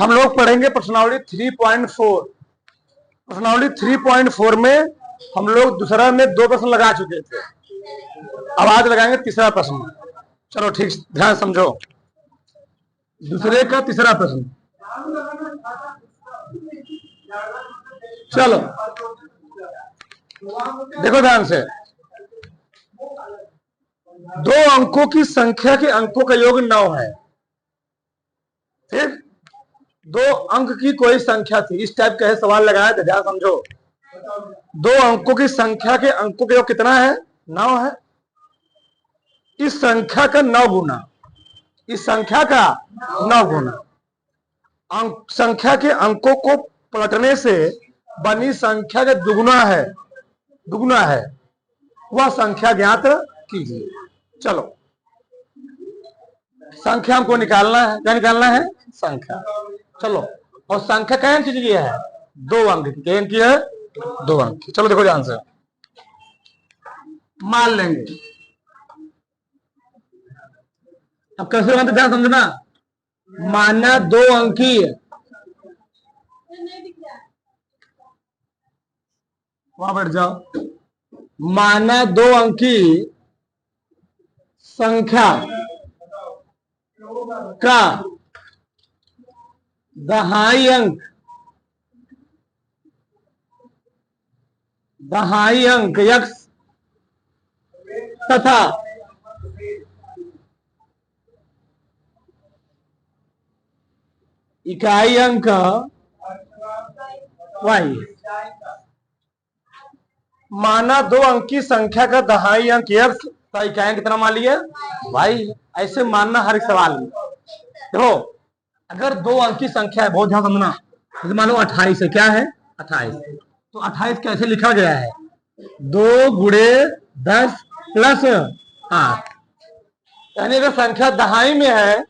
हम लोग पढ़ेंगे प्रश्नावली 3.4। प्रश्नावली 3.4 में हम लोग दूसरा में 2 प्रश्न लगा चुके थे। अब आज लगाएंगे तीसरा प्रश्न। चलो ठीक, ध्यान समझो। दूसरे का तीसरा प्रश्न, चलो देखो ध्यान से। 2 अंकों की संख्या के अंकों का योग 9 है। ठीक, 2 अंक की कोई संख्या थी, इस टाइप का है, सवाल लगाया था, ध्यान समझो। 2 अंकों की संख्या के अंकों का योग कितना है? 9 है। इस संख्या का 9 गुना, इस संख्या का 9 गुना संख्या के अंकों को पलटने से बनी संख्या का दुगुना है, वह संख्या ज्ञात कीजिए। चलो, संख्या हमको निकालना है। क्या निकालना है? संख्या। चलो, और संख्या क्या अंक की है? 2 अंक की। क्या अंक की है? 2 अंक की। चलो देखो ध्यान से, मान लेंगे। अब कैसे मानते, ध्यान समझना। माना 2 अंकी, वहां बैठ जाओ। माना 2 अंकी संख्या का दहाई अंक x तथा इकाई अंक y। माना 2 अंकी संख्या का दहाई अंक x तथा इकाई अंक कितना मान लिया? y। ऐसे मानना हर एक सवाल में। देखो, अगर 2 अंकी संख्या है, बहुत ध्यान समझना। जैसे मान लो 28 है। क्या है? 28। तो 28 कैसे लिखा गया है? 2 गुणे 10 प्लस 8। यानी अगर संख्या दहाई में है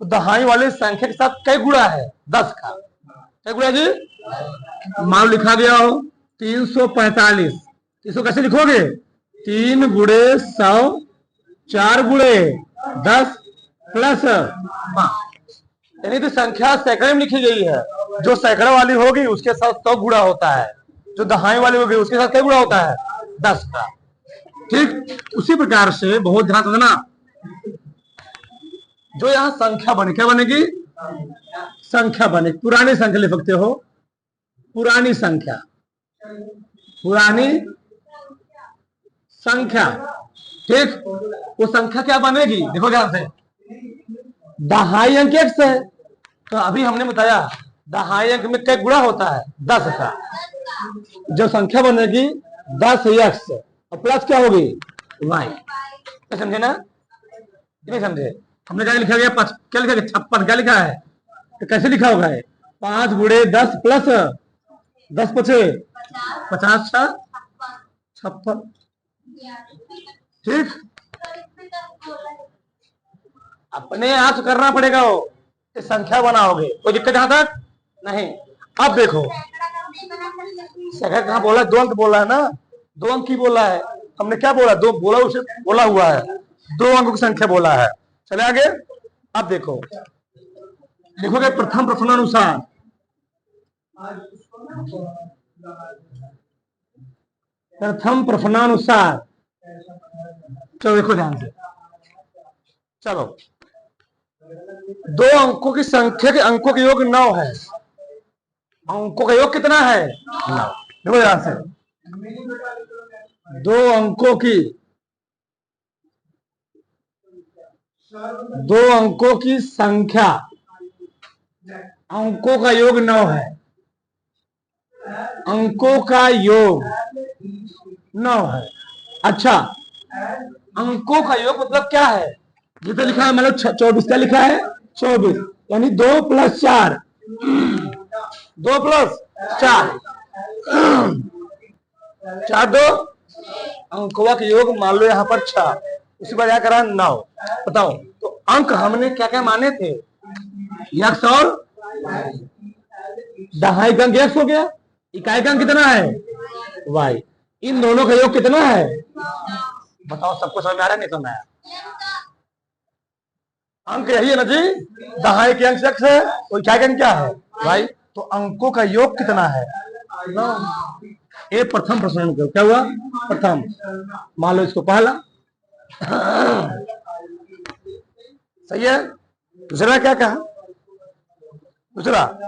तो दहाई वाली संख्या के साथ कई गुणा है? 10 का। क्या गुणा जी? मान लिखा गया हो 345। इसको कैसे लिखोगे? 3 गुणे 100, 4 गुणे 10 प्लस 5। यानी तो संख्या सैकड़े में लिखी गई है। जो सैकड़ा वाली होगी उसके साथ 100 गुणा होता है, जो दहाई वाली होगी उसके साथ क्या गुणा होता है? 10 का। ठीक, उसी प्रकार से बहुत ध्यान देना। जो यहां संख्या बने, क्या बनेगी? संख्या बनेगी। पुरानी संख्या लिख सकते हो, पुरानी संख्या, पुरानी संख्या। ठीक, वो संख्या क्या बनेगी? देखो ध्यान से। दहाई अंक x है, तो अभी हमने बताया दहाई अंक में क्या गुणा होता है? 10 का। जो संख्या बनेगी 10x और प्लस क्या होगी? y। क्या समझे ना? नहीं समझे? हमने क्या लिखा गया? क्या लिखा गया? 56। क्या लिखा है? तो कैसे लिखा होगा? 5 गुणे 10 प्लस 10 पचे 50, 56। ठीक, अपने आप करना पड़ेगा। वो संख्या बनाओगे, कोई दिक्कत यहां तक नहीं। अब देखो, सैकड़ा कहां बोला? 2 अंक बोला है ना, 2 अंक की बोला है। हमने क्या बोला? 2 बोला, उसे बोला हुआ है 2 अंकों की संख्या बोला है। चले आगे। अब देखो, लिखोगे प्रथम प्रश्नानुसार। प्रथम प्रश्नानुसार। चलो देखो ध्यान से। चलो, 2 अंकों की संख्या के अंकों का योग 9 है। अंकों का योग कितना है? 9। देखो ध्यान से। 2 अंकों की 2 अंकों की संख्या, अंकों का योग 9 है। अंकों का योग 9 है। अच्छा, अंकों का योग मतलब क्या है? जितना लिखा है, मतलब 24 का लिखा है 24, यानी 2 + 4, 2 + 4, 4 2 अंकों का योग मान लो यहाँ पर 6, उसी पर क्या करा? 9। बताओ, तो अंक हमने क्या क्या माने थे? x और दहाई का अंक x हो गया, इकाई का अंक कितना है? y। इन दोनों का योग कितना है? बताओ, सबको समझ में आ रहा है? नहीं समझ में आया? अंक यही है ना जी, दहाई के अंक x है, तो क्या अंक क्या है भाई, तो अंकों का योग कितना है 9। ये प्रथम प्रश्न क्या हुआ, प्रथम। मान लो इसको पहला। सही है। दूसरा क्या कहा, दूसरा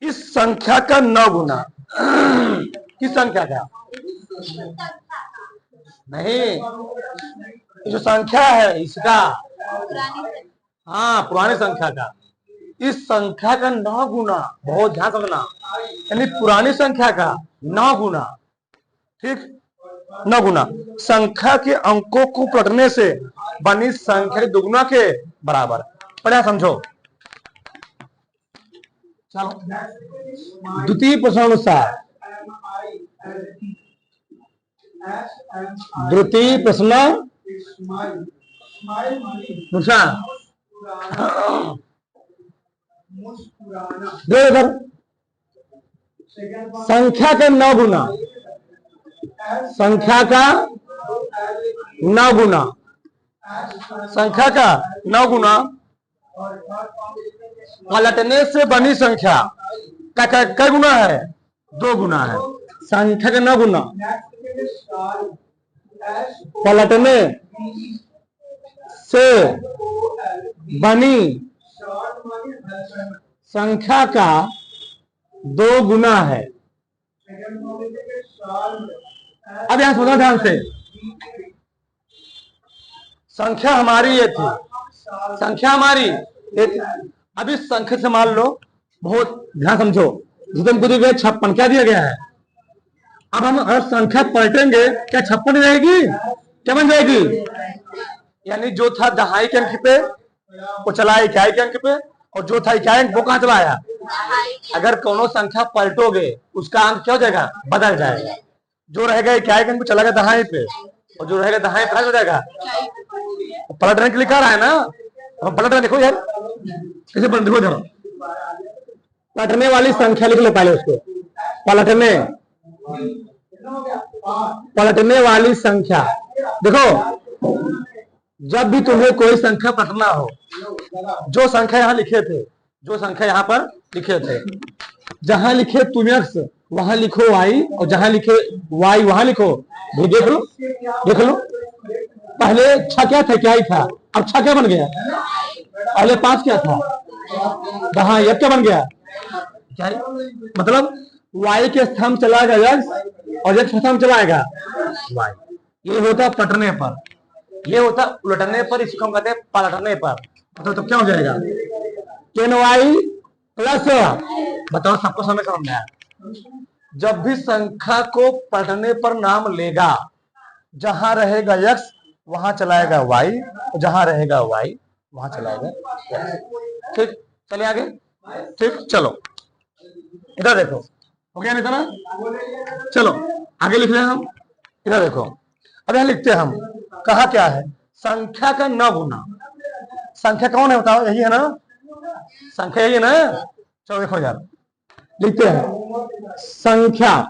इस संख्या का 9 गुना। किस संख्या का, नहीं, ये जो संख्या है इसका, हाँ पुरानी संख्या का, इस संख्या का 9 गुना, बहुत ध्यान समझना, यानी पुरानी संख्या का 9 गुना, ठीक, 9 गुना संख्या के अंकों को पलटने से बनी संख्या दुगुना के बराबर। पढ़ा समझो। चलो द्वितीय प्रश्नानुसार, द्वितीय प्रश्न संख्या का 9 गुना, संख्या का 9 गुना, संख्या का 9 गुना पलटने से बनी संख्या का क्या गुना है, 2 गुना है। संख्या का 9 गुना पलटने से बनी संख्या का 2 गुना है। अब यहां सुनो ध्यान से, संख्या हमारी ये थी, संख्या हमारी ये थी। अब इस संख्या से मान लो, बहुत ध्यान समझो, जितने को दिया गया 56, क्या दिया गया है। अब हम अगर संख्या पलटेंगे, क्या 56 रहेगी, क्या बन जाएगी, यानी जो था दहाई के अंक पे वो चला इकाई के अंक पे, और जो था इकाई अंक वो कहां चला आया। अगर कोनो संख्या पलटोगे उसका अंक क्या हो जाएगा, बदल जाएगा। जो रहेगा इकाई के अंक पे चला गया दहाई पे, और जो रहेगा दहाई पे हो जाएगा। पलटने के लिए कह रहा है ना, अब पलट रहे, देखो यार कैसे पलट, देखो जरा पलटने वाली संख्या लिख लो पहले उसको, पलटने वाली संख्या। देखो जब भी तुम्हें कोई संख्या पलटना हो, जो संख्या यहां लिखे थे, जो संख्या यहां पर लिखे थे, जहां लिखे तुम x वहां लिखो y, और जहां लिखे y वहां लिखो v। देख लो, देख लो, पहले 6 क्या था, क्या ही था, अब 6 क्या बन गया, पहले 5 क्या था, हाँ ये क्या बन गया, क्या, मतलब y के स्थान चला गया x, और x के स्थान चलाएगा y। ये होता पलटने पर, ये होता उलटने पर, इसको हम कहते हैं पलटने पर। तो क्या हो जाएगा, 10y प्लस, बताओ सबको समझ में आया। जब भी संख्या को पलटने पर नाम लेगा, जहां रहेगा x वहां चलाएगा y, जहां रहेगा y वहां चलाएगा x। ठीक, चलिए आगे। ठीक, चलो इधर देखो, हो गया नहीं था ना, चलो आगे लिख रहे हैं हम। इधर देखो, अब यहां लिखते हैं हम, कहा क्या है, संख्या का 9 गुना। संख्या कौन है बताओ, यही है ना, संख्या यही है ना। चलो देखो यार, लिखते हैं संख्या,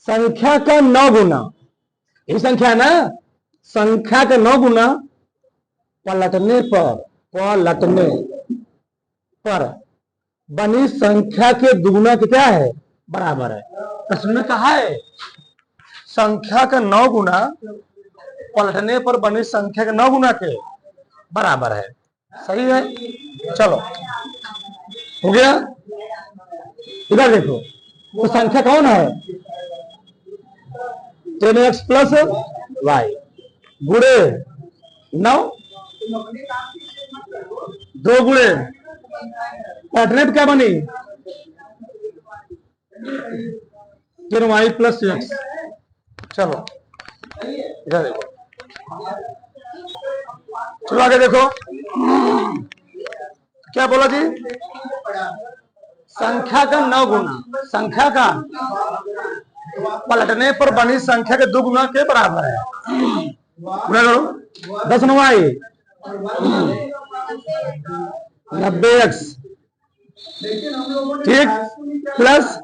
संख्या का 9 गुना, यही संख्या है ना, संख्या का 9 गुना पलटने पर बनी संख्या के दुगुना के क्या है, बराबर है। प्रश्न में कहा है संख्या का 9 गुना पलटने पर बनी संख्या के 9 गुना के बराबर है। सही है, चलो हो गया। इधर देखो, वो संख्या कौन है, 10x प्लस y गुणे 9, 2 गुणे पलटने पर क्या बनी, 10y प्लस x। चलो इधर देखो, चलो आगे देखो क्या बोला जी, संख्या का 9 गुना, संख्या का पलटने पर बनी संख्या के 2 गुना के बराबर है। पूरा करो, 10 9y 90x, ठीक, प्लस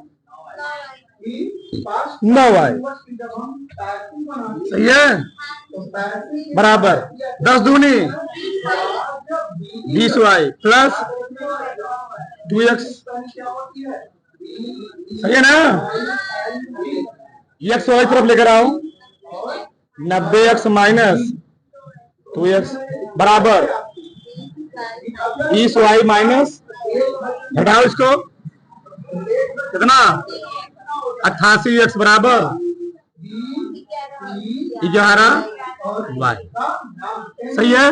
9y। सही है, बराबर 10 दूनी 20y प्लस 2x। सही है ना, x वाई तरफ लेकर आओ, 90x माइनस 2x बराबर 20y माइनस, घटाओ इसको, कितना 88x बराबर 11y। सही है,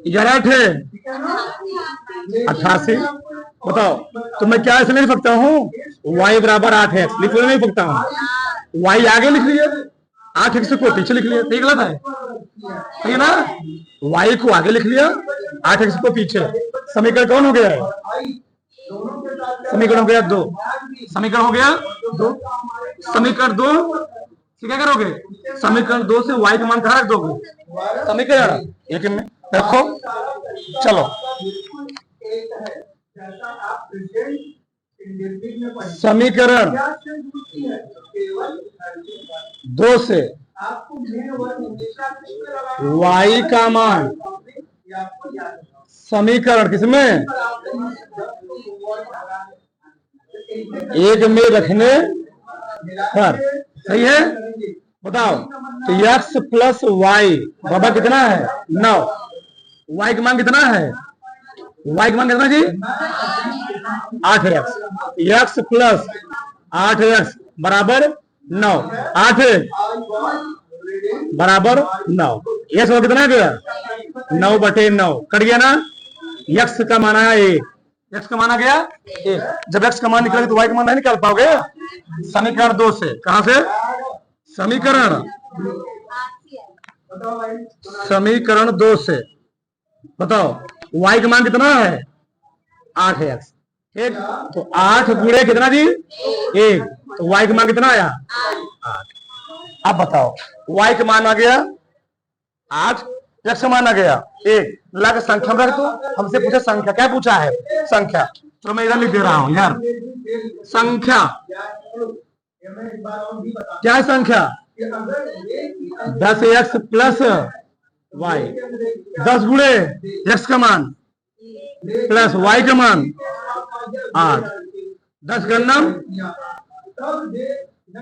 11 है 88। बताओ, तो मैं क्या ऐसे लिख सकता हूँ, y बराबर 8x लिख नहीं सकता हूँ, y आगे लिख लिए, 8x को पीछे लिख लिया, सही गलत है, सही है ना, y को आगे लिख लिया, 8x को पीछे। समीकरण कौन हो गया है, समीकरण हो गया 2, समीकरण हो गया 2, समीकरण 2 से क्या करोगे, समीकरण 2 से y का मान कहाँ रख दोगे, समीकरण 1 में रखो। चलो, समीकरण 2 से y का मान समीकरण किसमें, 1 में रखने पर, सही है। बताओ, तो x प्लस वाई बाबा कितना है 9, y का मान कितना है, y का मान कितना जी 8x, x प्लस 8x बराबर 9, 8 बराबर 9, x कितना गया 9/9, कट गया ना, x का मान आया 1, x का माना गया 1। जब x का मान निकलेगा तो y का मान नहीं निकाल पाओगे। समीकरण 2 से, कहां से, समीकरण 2 से बताओ, y का मान कितना है 8x, ठीक, तो 8 गुणे कितना जी 1, तो y का मान कितना आया 8। अब बताओ, y का मान आ गया 8, x का मान आ गया 1, लग संख्या में रख दो। हमसे पूछा संख्या, क्या पूछा है संख्या, तो मैं इधर लिख दे रहा हूं यार, संख्या क्या है, संख्या 10x प्लस y, 10 गुणे x का मान प्लस y का मान 8, 10 का नाम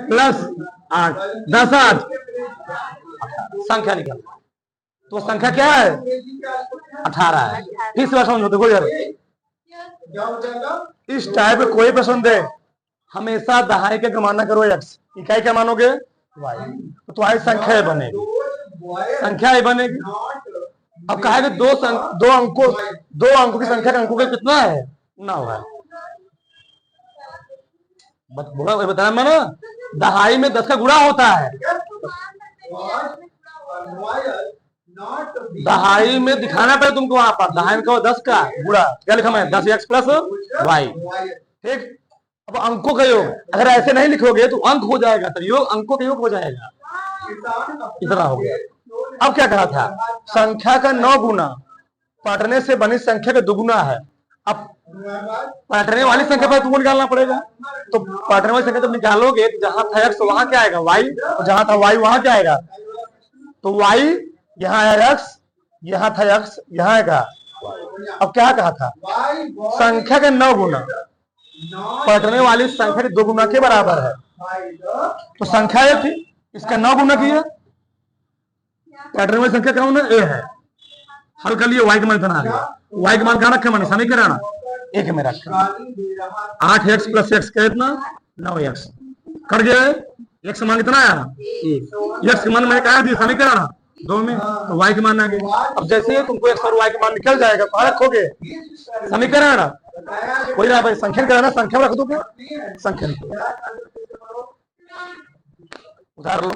प्लस 8, 10 8, संख्या निकल, तो संख्या क्या है 18 है। फिर से समझो, देखो यार, इस टाइप का कोई प्रश्न दे, हमेशा दहाई के गमाना करो x, इकाई क्या मानोगे y, तो तुम्हारी संख्या बनेगी, संख्या ही बनेगी। अब कहा कि दो अंकों की संख्या का अंकों का कितना है 9 है, बताया मैंने, दहाई में 10 का गुणा होता है, दहाई में दिखाना पड़ेगा तुमको, वहां पर दहाई में कहो 10 का गुणा, क्या लिखा मैं 10x प्लस y, ठीक। अब अंकों का योग, अगर ऐसे नहीं लिखोगे तो अंक हो जाएगा, तो योग अंकों का योग हो जाएगा, इतना हो गया। अब क्या कहा था, संख्या का 9 गुना पढ़ने से बनी संख्या का दुगुना है। अब पढ़ने वाली संख्या पर तुमको निकालना पड़ेगा, तो पढ़ने वाली संख्या जब निकालोगे तो जहां था x वहां क्या आएगा y, और जहां था y वहां क्या आएगा, तो y यहाँ आया x, यहाँ था x यहाँ आएगा। अब क्या कहा था, संख्या का 9 गुना पढ़ने वाली संख्या के 2 गुना के बराबर है, तो संख्या ये थी, इसका 9 गुना किया, पढ़ने वाली संख्या क्या होना a है, हल कर लिए, y का मान कितना आ गया, y का मान कहां रखे मैंने, समीकरण 1 में रखा, 8x प्लस x कितना 9x, कट गया, x का मान कितना आया 1, x का मान मैंने कहा दिया समीकरण 2 में, तो y का मान आ गया। अब जैसे ही तुमको x और y का मान निकल जाएगा तो रखोगे समीकरण, कोई ना भाई संख्या कराना, संख्या में रख दो, क्या संख्या उधार लो।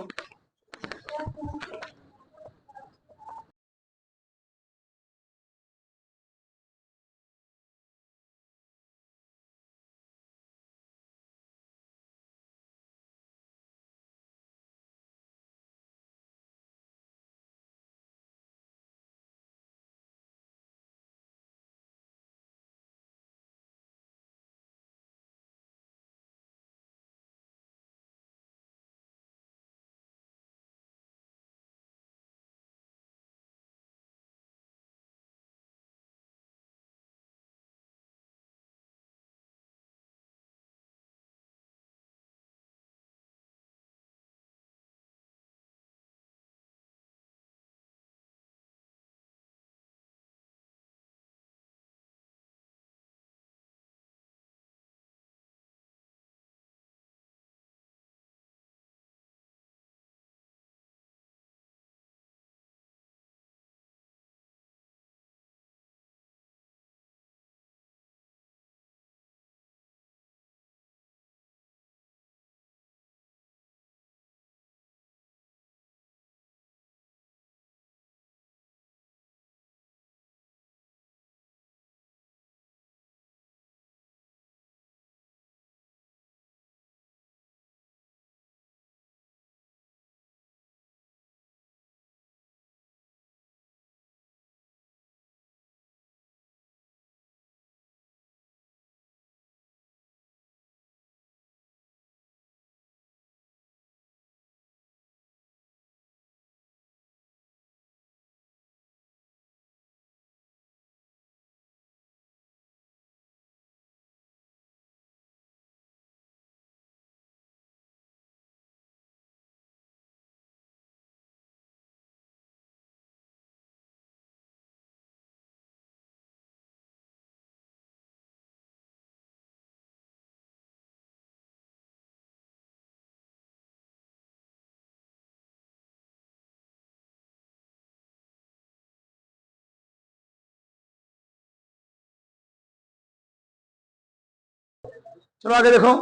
चलो आगे देखो,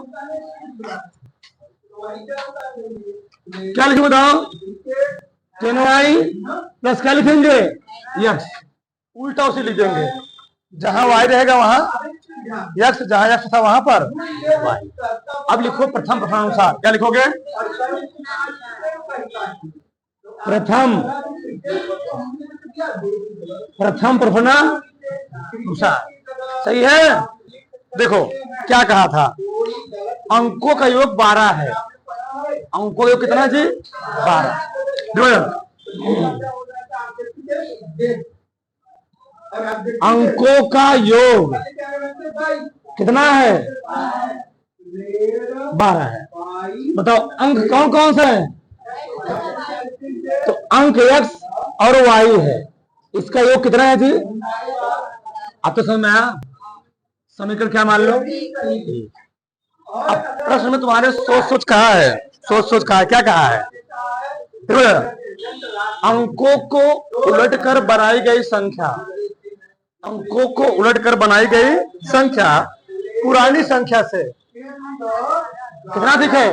क्या लिखे बताओ? 10y प्लस क्या लिखेंगे? यक्स। उल्टा उसे लिखेंगे, जहां y रहेगा वहां यक्स, जहां यक्स था वहां पर y। अब लिखो प्रथम प्रथमानुसार, क्या लिखोगे? प्रथम प्रथम प्रथमानुसार, सही है। देखो क्या कहा था, अंकों का योग 12 है। अंकों का योग कितना जी? 12। अंकों का योग कितना है? 12 है। बताओ अंक कौन कौन सा है? तो अंक x और y है, इसका योग कितना है जी? अब तो समझ में आया? समीकरण क्या मान लो? अब प्रश्न में तुम्हारे सोच सोच कहा है, सोच सोच कहा है, क्या कहा है? अंकों को उलटकर बनाई गई संख्या, अंकों को उलटकर बनाई गई संख्या पुरानी संख्या से कितना अधिक है?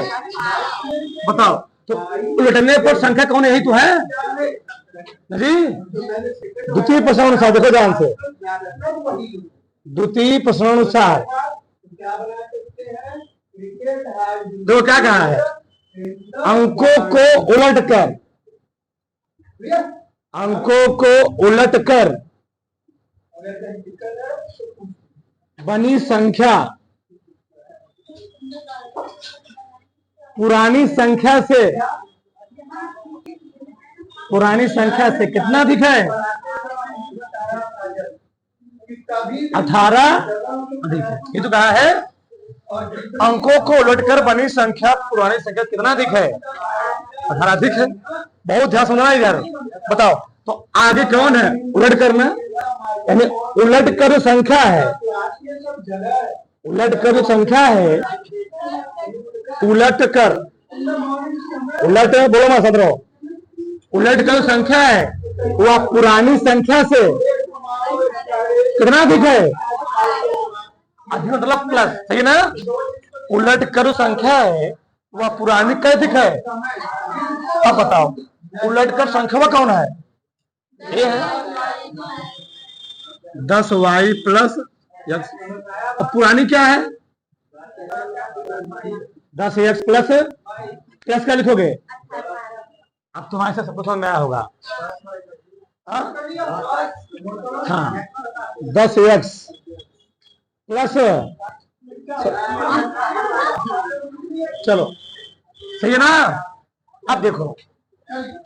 बताओ। तो उलटने पर संख्या कौन है? यही तो है जी। द्वितीय प्रश्नानुसार देखो ध्यान से, द्वितीय प्रश्नानुसार देखो क्या कहा है, अंकों को उलटकर, अंकों को उलटकर बनी संख्या पुरानी संख्या से, पुरानी संख्या से कितना अधिक है? 18 अधिक है। ये तो कहा है अंकों को उलटकर बनी संख्या पुरानी संख्या कितना अधिक है? 18 अधिक है। बहुत ध्यान समझना यार। बताओ तो आगे कौन है उलट करना? यानी उलट कर संख्या है, उलट कर संख्या है, उलट कर, उलट बोलो मैं सदरो, उलट कर संख्या है वह पुरानी संख्या से कितना अधिक है? अधिक मतलब प्लस, सही ना? उलट कर संख्या है वह पुरानी का अधिक है। अब बताओ उलट कर संख्या वह कौन है? ये है 10y प्लस x। पुरानी क्या है? 10x प्लस प्लस क्या लिखोगे? अब तुम्हारे से सबको समझ में आया होगा। हाँ 10x प्लस, चलो सही है ना? अब देखो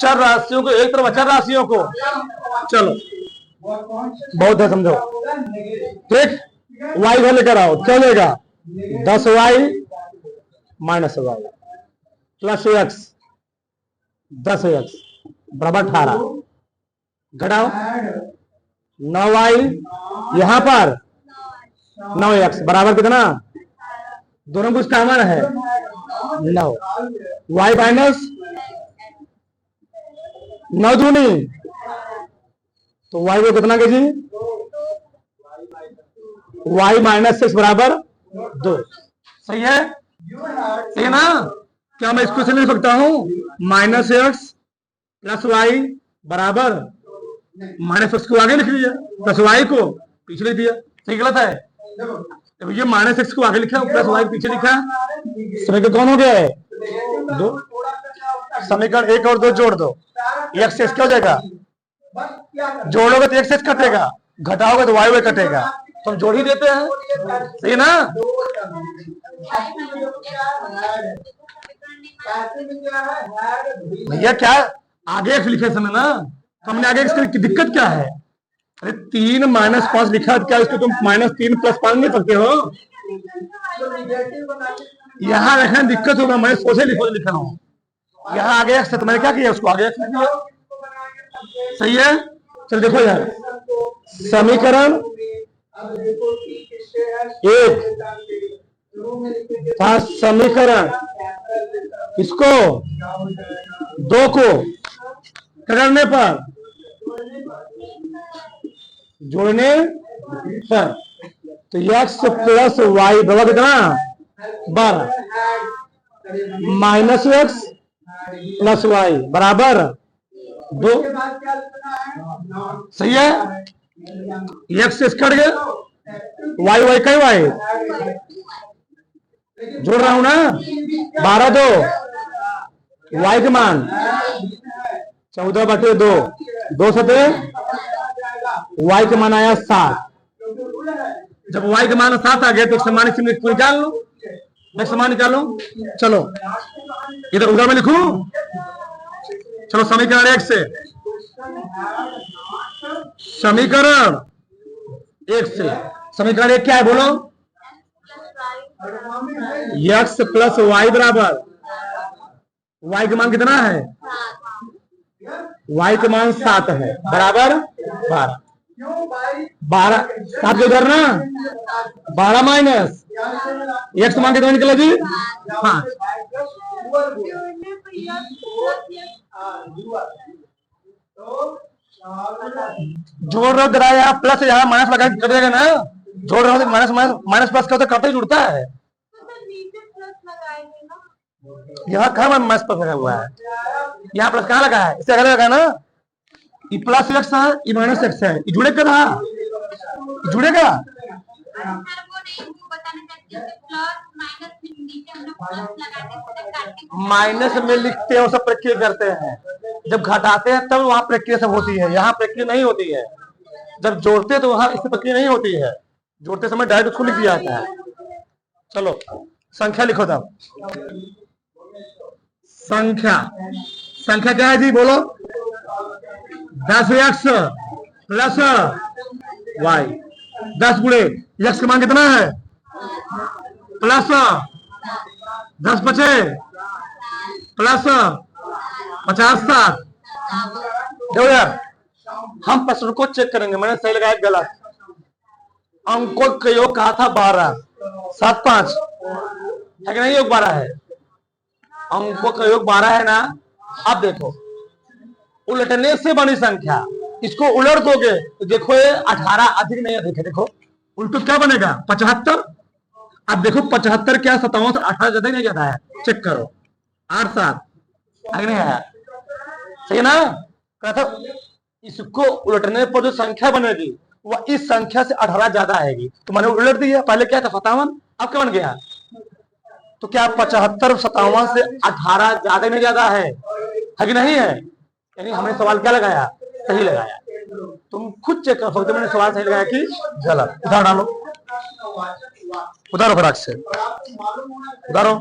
चर राशियों को एक तरफ, अचर राशियों को, चलो बहुत है समझो, ठीक? y को लेकर आओ, चलेगा 10y minus y plus x, 10x बराबर 18, घटाओ 9y, यहां पर 9x बराबर कितना? दोनों कुछ कॉमन है 9, y माइनस 9 दूनी, तो y को कितना के जी? y माइनस 6 बराबर 2, सही है? सही है ना? क्या मैं इसको से लिख सकता हूं? माइनस एक्स प्लस वाई बराबर माइनस एक्स को आगे लिख लिया, प्लस वाई को पीछे लिख दिया। सही गलत है? तो ये माइनस एक्स को आगे लिखा, प्लस वाई पीछे लिखा, समीकरण कौन हो गया है? 2। समीकरण 1 और 2 जोड़ दो, एक्स एक्स क्या हो जाएगा? जोड़ोगे तो एक्स एक्स कटेगा, घटाओगे तो वाई वाई कटेगा, तो हम जोड़ ही देते हैं, सही है ना? भैया क्या आगे एक्स लिखे समय ना, तो हमने आगे एक्स की दिक्कत क्या है? अरे 3 माइनस 5 लिखा, क्या इसको तुम -3 प्लस 5 नहीं सकते हो? यहाँ रखना दिक्कत होगा, मैं सोचे लिखा हूँ, यहाँ आगे एक्स है तो मैंने क्या किया? उसको आगे एक्स लिख दिया, सही है? चल देखो यार, समीकरण 1 था, समीकरण इसको 2 को करने पर, जोड़ने पर, तो x प्लस वाई बराबर कितना? 12 माइनस एक्स प्लस वाई बराबर 2। सही है, एक्स से कट गया, वाई वाई कई वाई जोड़ रहा हूं ना, 12 2 वाई का मान 14/2, 2 सते वाई का मान आया 7। जब वाई का मान 7 आ गया तो समान निकाल लो, मैं समान निकालू। चलो इधर उधर में लिखूं, चलो समीकरण 1 से, समीकरण 1 से, समीकरण 1 क्या है बोलो, एक्स प्लस वाई बराबर, वाई का मान कितना है, वाई का मान 7 है बराबर 12। 7 उधर ना, 12 माइनस एक्स मान कितना निकला जी 5। जोड़ रहा जरा, यहाँ प्लस यहाँ माइनस लगा कर देगा ना, जोड़ रहा हूँ माइनस माइनस माइनस प्लस का तो कब तक जुड़ता है, यहाँ कहाँ माइनस प्लस लगा हुआ है, यहाँ प्लस कहाँ लगा है, इससे अगर लगा ना, ये प्लस एक्स है, ये माइनस एक्स है, ये जुड़ेगा ना, जुड़ेगा। माइनस में लिखते हैं वो सब प्रक्रिया करते हैं, जब घटाते हैं तब वहां प्रक्रिया सब होती है, यहाँ प्रक्रिया नहीं होती है। जब जोड़ते हैं तो वहां इस प्रक्रिया नहीं होती है, जोड़ते समय डायरेक्ट उसको लिख दिया जाता है। चलो संख्या लिखो तब, संख्या संख्या क्या है जी बोलो, 10x प्लस वाई, 10 गुणे एक्स का मान कितना है प्लस 10 बचे प्लस 50 7। देखो यार हम प्रश्न को चेक करेंगे, मैंने सही लगाया गलत, अंकों का योग कहा था 12 7 5 है कि नहीं, योग 12 है, अंकों का योग 12 है ना। अब देखो उलटने से बनी संख्या, इसको उलट दोगे तो देखो ये 18 अधिक नहीं अधिक है, देखो उल्टो क्या बनेगा 75। अब देखो 75 क्या 57 से 18 ज्यादा नहीं ज्यादा है, चेक करो 8 7 आगे नहीं आया, सही है ना। कहता इसको उलटने पर जो संख्या बनेगी वह इस संख्या से 18 ज्यादा आएगी, तो मैंने उलट दिया, पहले क्या था 57, अब क्या बन गया, तो क्या 75 57 से 18 ज्यादा नहीं ज्यादा है कि नहीं है, यानी हमने सवाल क्या लगाया, सही लगाया। तुम खुद चेक कर सकते मैंने सवाल सही लगाया कि गलत। उधार डालो, उधारो फटाक से उधारो।